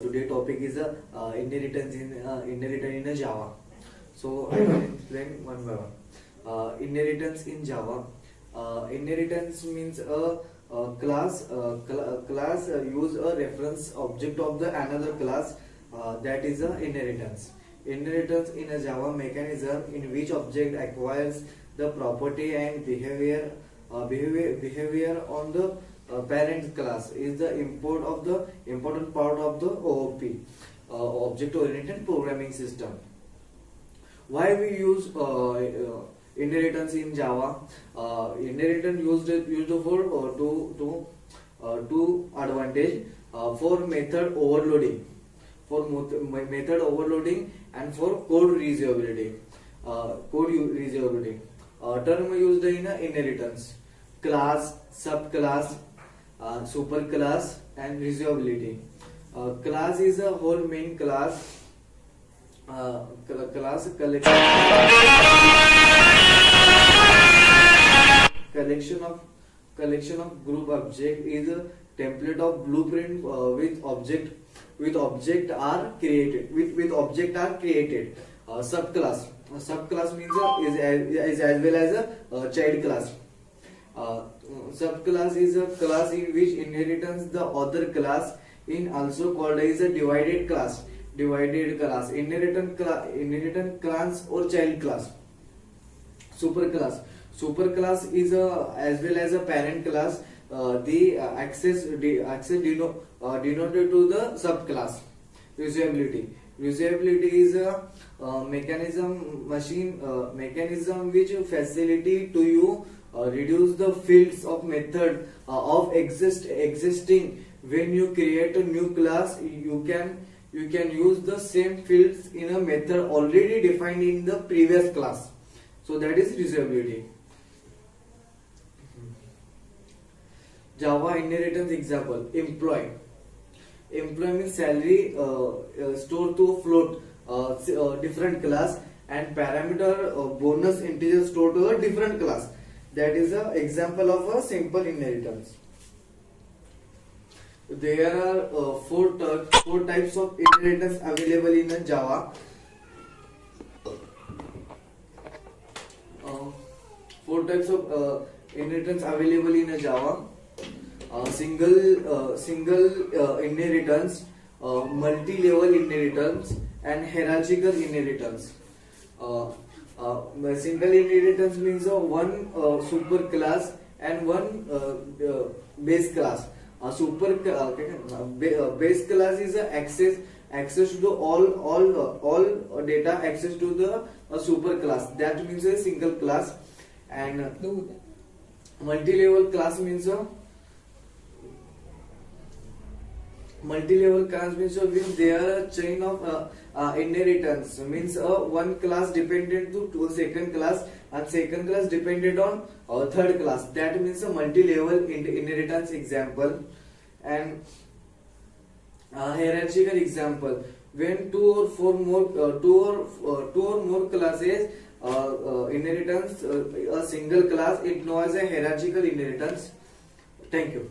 Today topic is inheritance in a Java. So I will explain one by one. Inheritance in Java. Inheritance means a class use a reference object of the another class, that is a inheritance. Inheritance in a Java mechanism in which object acquires the property and behavior on the parent class is the important part of the OOP, object oriented programming system. Why we use inheritance in Java? Inheritance used for two advantage, for method overloading, and for code reusability. Term used in inheritance: class, subclass, superclass, and reusability. Class is a whole main class. Class collection of group object is a template of blueprint with object are created. Subclass means is as well as a child class. Subclass is a class in which inheritance the other class, in also called as a divided class. Inheritance class or child class. Superclass is as well as a parent class. The access denoted to the subclass. Reusability is a mechanism which facility to you reduce the fields of method of existing. When you create a new class, you can use the same fields in a method already defined in the previous class. So that is reusability. Java inheritance example: employee means salary stored to a float, different class, and parameter bonus integer stored to a different class. That is an example of a simple inheritance. There are four types of inheritance available in a Java. Four types of inheritance available in a Java: single inheritance, multi-level inheritance, and hierarchical inheritance. Single inheritance means one super class and one base class. Base class is access to all data, access to the super class. That means a single class. And multi-level class means when there are a chain of inheritance, means one class dependent to a second class, and second class dependent on third class. That means a multi-level inheritance example. And hierarchical example: when two or more classes inheritance a single class, it known as a hierarchical inheritance. Thank you.